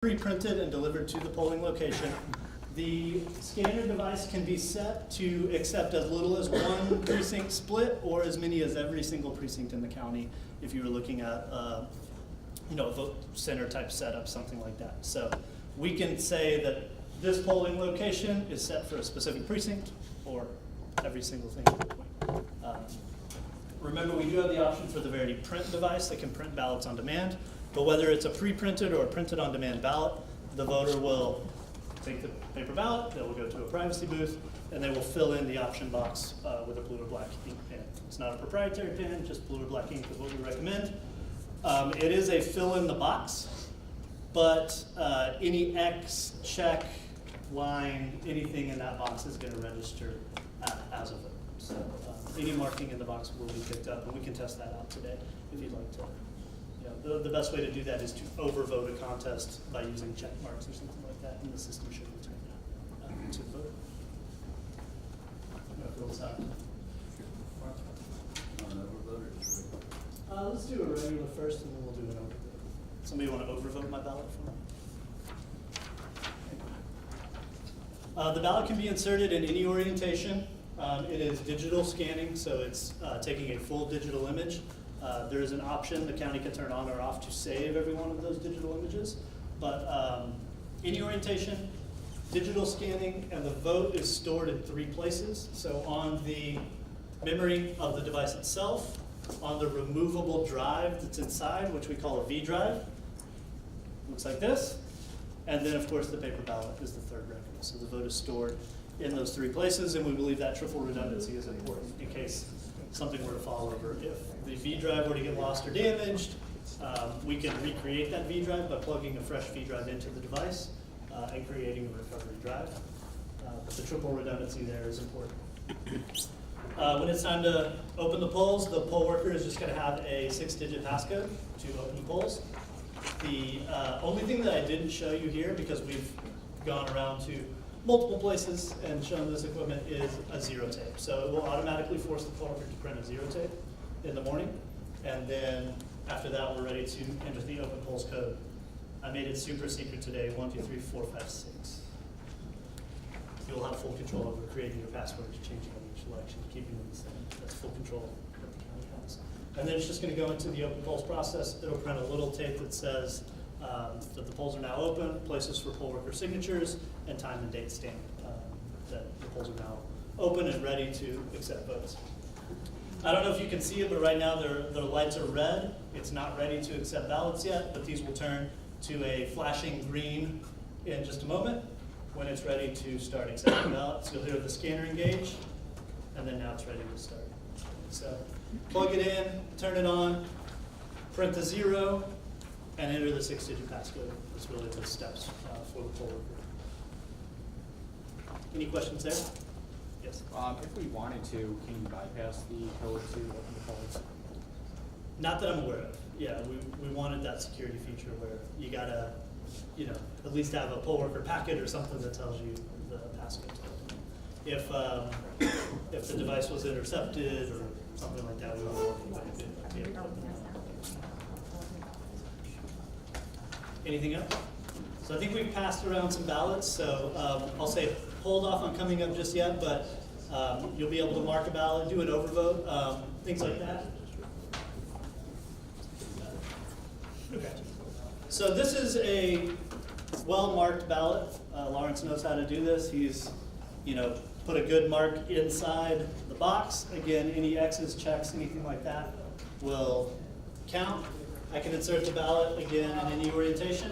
pre-printed and delivered to the polling location. The scanner device can be set to accept as little as one precinct split or as many as every single precinct in the county if you were looking at a vote center type setup, something like that. So we can say that this polling location is set for a specific precinct or every single thing in between. Remember, we do have the option for the Verity print device that can print ballots on demand, but whether it's a pre-printed or a printed on demand ballot, the voter will take the paper ballot, they will go to a privacy booth, and they will fill in the option box with a blue or black ink pen. It's not a proprietary pen, just blue or black ink is what we recommend. It is a fill in the box, but any X, check, line, anything in that box is going to register as a vote. So any marking in the box will be picked up, and we can test that out today if you'd like to. The best way to do that is to overvote a contest by using check marks or something like that, and the system should return that to the voter. Let's do a regular first, and then we'll do an overvote. Somebody want to overvote my ballot for me? The ballot can be inserted in any orientation. It is digital scanning, so it's taking a full digital image. There is an option the county can turn on or off to save every one of those digital images. But any orientation, digital scanning, and the vote is stored in 3 places. So on the memory of the device itself, on the removable drive that's inside, which we call a V drive, looks like this. And then, of course, the paper ballot is the third record. So the vote is stored in those 3 places, and we believe that triple redundancy is important in case something were to fall over. If the V drive were to get lost or damaged, we can recreate that V drive by plugging a fresh V drive into the device and creating a recovery drive. But the triple redundancy there is important. When it's time to open the polls, the poll worker is just going to have a 6-digit passcode to open the polls. The only thing that I didn't show you here, because we've gone around to multiple places and shown this equipment, is a zero tape. So it will automatically force the poll worker to print a zero tape in the morning, and then after that we're ready to enter the open polls code. I made it super secret today, 1, 2, 3, 4, 5, 6. You'll have full control over creating your passwords, changing them each election, keeping them the same. That's full control that the county has. And then it's just going to go into the open polls process. It'll print a little tape that says that the polls are now open, places for poll worker signatures, and time and date stamp that the polls are now open and ready to accept votes. I don't know if you can see it, but right now their lights are red. It's not ready to accept ballots yet, but these will turn to a flashing green in just a moment when it's ready to start accepting ballots. You'll hear the scanner engage, and then now it's ready to start. So plug it in, turn it on, print the 0, and enter the 6-digit passcode. That's really the steps for the poll worker. Any questions there? Yes. If we wanted to, can you bypass the code to open the polls? Not that I'm aware of. Yeah, we wanted that security feature where you gotta, at least have a poll worker packet or something that tells you the passcode. If the device was intercepted or something like that, we would want to be able to open it. Anything else? So I think we've passed around some ballots, so I'll say hold off on coming up just yet, but you'll be able to mark a ballot, do an overvote, things like that. Okay. So this is a well-marked ballot. Lawrence knows how to do this. He's, put a good mark inside the box. Again, any X's, checks, anything like that will count. I can insert the ballot again in any orientation.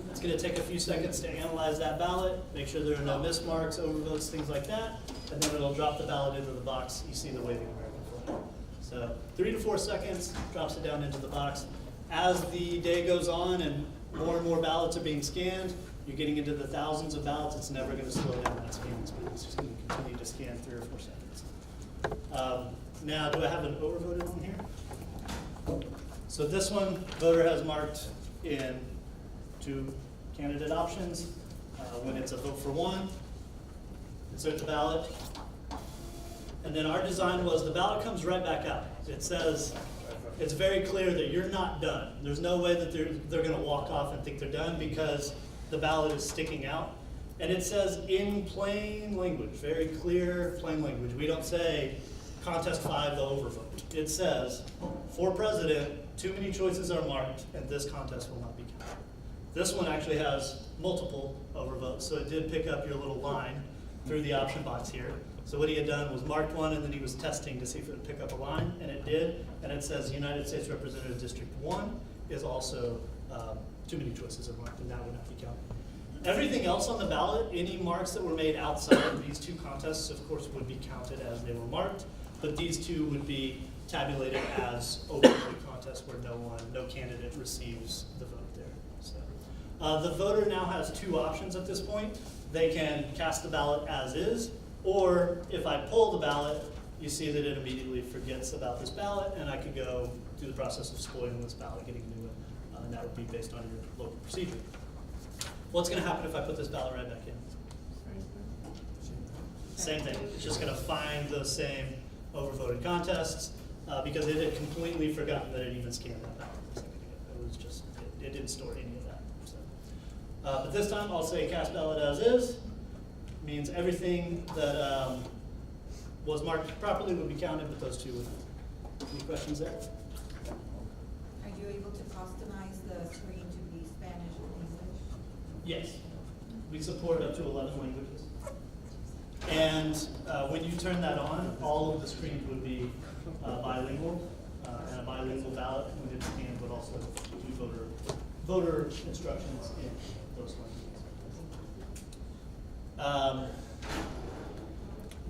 It's going to take a few seconds to analyze that ballot, make sure there are no mismarks, overvotes, things like that, and then it'll drop the ballot into the box. You see the waving American flag. So 3 to 4 seconds, drops it down into the box. As the day goes on and more ballots are being scanned, you're getting into the thousands of ballots. It's never going to slow down that scanning speed. It's just going to continue to scan 3 or 4 seconds. Now, do I have an overvoted one here? So this one, voter has marked in 2 candidate options. When it's a vote for 1, insert the ballot. And then our design was the ballot comes right back out. It says it's very clear that you're not done. There's no way that they're gonna walk off and think they're done because the ballot is sticking out. And it says in plain language, very clear, plain language. We don't say contest 5, the overvote. It says, for president, too many choices are marked and this contest will not be counted. This one actually has multiple overvotes, so it did pick up your little line through the option box here. So what he had done was marked one and then he was testing to see if it would pick up a line, and it did. And it says United States Representative District 1 is also too many choices are marked and that would not be counted. Everything else on the ballot, any marks that were made outside of these two contests, of course, would be counted as they were marked, but these two would be tabulated as overvote contests where no candidate receives the vote there. So, the voter now has two options at this point. They can cast the ballot as is, or if I pull the ballot, you see that it immediately forgets about this ballot, and I could go through the process of spoiling this ballot, getting a new one, and that would be based on your local procedure. What's going to happen if I put this ballot right back in? Same thing. It's just going to find those same overvoted contests because it had completely forgotten that it even scanned that ballot a second ago. It was just, it didn't store any of that. So. But this time I'll say cast ballot as is. Means everything that was marked properly would be counted, but those two would not. Any questions there? Are you able to customize the screen to be Spanish and English? Yes. We support up to 11 languages. And when you turn that on, all of the screens would be bilingual, and a bilingual ballot when it's scanned would also do voter instructions in those languages.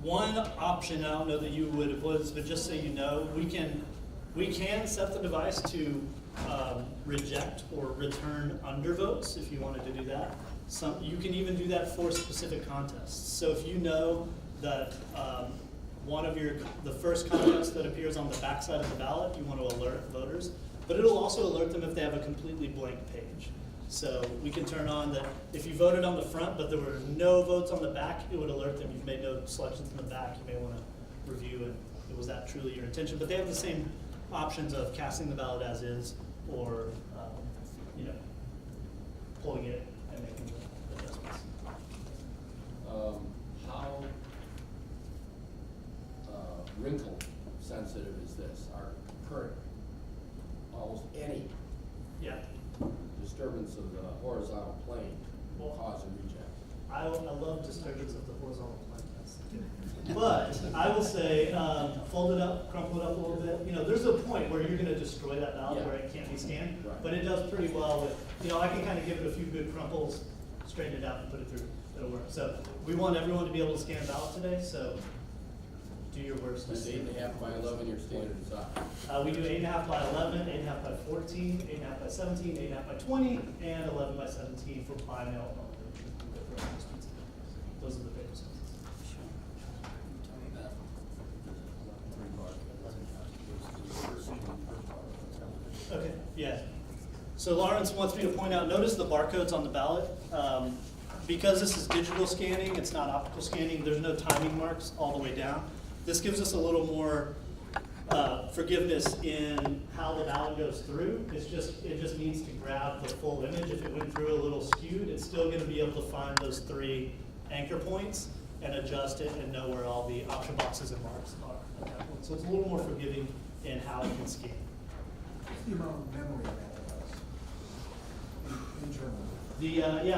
One option, I don't know that you would have was, but just so you know, we can set the device to reject or return undervotes if you wanted to do that. You can even do that for specific contests. So if you know that one of the first contest that appears on the backside of the ballot, you want to alert voters, but it'll also alert them if they have a completely blank page. So we can turn on that if you voted on the front, but there were no votes on the back, it would alert them you've made no selections in the back. You may want to review and was that truly your intention. But they have the same options of casting the ballot as is, or pulling it and making the adjustments. How wrinkle sensitive is this? Our current, almost any disturbance of the horizontal plane will cause a reject. I love disturbance of the horizontal plane test. But I will say, fold it up, crumple it up a little bit. There's a point where you're going to destroy that ballot where it can't be scanned, but it does pretty well with, I can kind of give it a few good crumples, straighten it out, and put it through. It'll work. So we want everyone to be able to scan a ballot today, so do your worst. Is 8.5 by 11 your standard size? We do 8.5 by 11, 8.5 by 14, 8.5 by 17, 8.5 by 20, and 11 by 17 for by mail only. Those are the paper sizes. Okay, yeah. So Lawrence wants me to point out, notice the barcodes on the ballot. Because this is digital scanning, it's not optical scanning, there's no timing marks all the way down. This gives us a little more forgiveness in how the ballot goes through. It just needs to grab the full image. If it went through a little skewed, it's still going to be able to find those 3 anchor points and adjust it and know where all the option boxes and marks are at that point. So it's a little more forgiving in how it can scan. What's the amount of memory that has internally?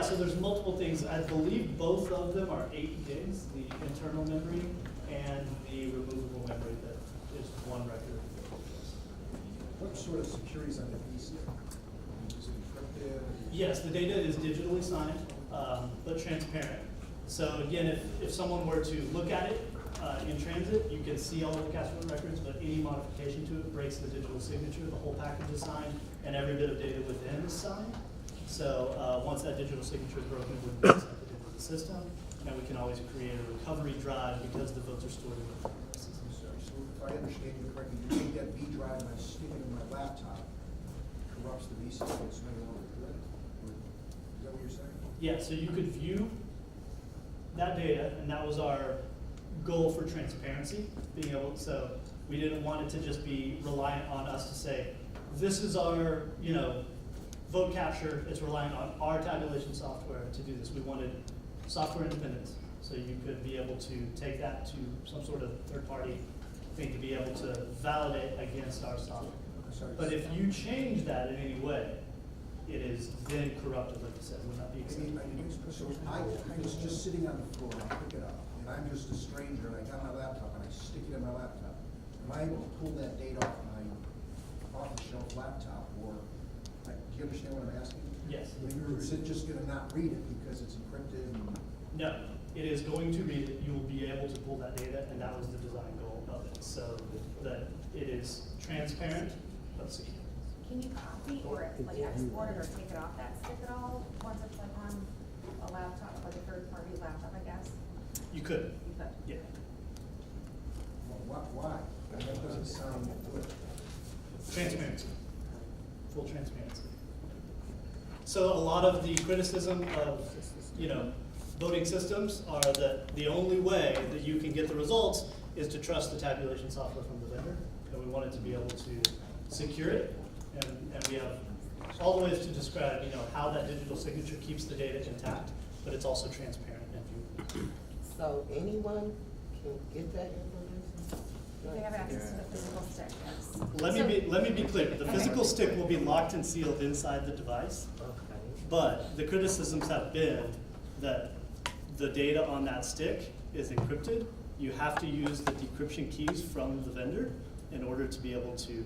So there's multiple things. I believe both of them are 8 gigs, the internal memory and the removable memory that is one record. What sort of security is on the piece? Is it encrypted? Yes, the data is digitally signed, but transparent. So again, if someone were to look at it in transit, you can see all of the cast vote records, but any modification to it breaks the digital signature. The whole package is signed, and every bit of data within is signed. So once that digital signature is broken, it would be accepted into the system, and we can always create a recovery drive because the votes are stored in the system. So if I understand you correctly, you take that B drive and I stick it in my laptop, corrupts the B system, it's no longer good? Is that what you're saying? Yeah, so you could view that data, and that was our goal for transparency, being able, so We didn't want it to just be reliant on us to say, this is our, vote capture, it's relying on our tabulation software to do this. We wanted software independence, so you could be able to take that to some sort of third-party thing to be able to validate against our software. Sorry. But if you change that in any way, it is then corrupted, like you said, would not be acceptable. So I was just sitting on the floor, and I pick it up, and I'm just a stranger, and I got my laptop, and I stick it in my laptop. Am I able to pull that data off my off-the-shelf laptop, or, do you understand what I'm asking? Yes. Is it just gonna not read it because it's encrypted and? No, it is going to read it. You will be able to pull that data, and that was the design goal of it, so that it is transparent but secure. Can you copy or like export it or take it off that stick at all, once it's like on a laptop, like a third-party laptop, I guess? You could, You could. yeah. Well, why? That doesn't sound good. Transparency, full transparency. So a lot of the criticism of, voting systems are that the only way that you can get the results is to trust the tabulation software from the vendor. And we wanted to be able to secure it, and we have all the ways to describe, how that digital signature keeps the data intact, but it's also transparent and viewable. So anyone can get that information? They have access to the physical stick, yes. Let me be clear. The physical stick will be locked and sealed inside the device. Okay. But the criticisms have been that the data on that stick is encrypted. You have to use the decryption keys from the vendor in order to be able to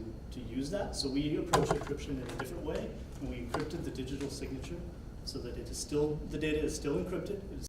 use that. So we approach encryption in a different way, and we encrypted the digital signature so that it is still, the data is still encrypted. It is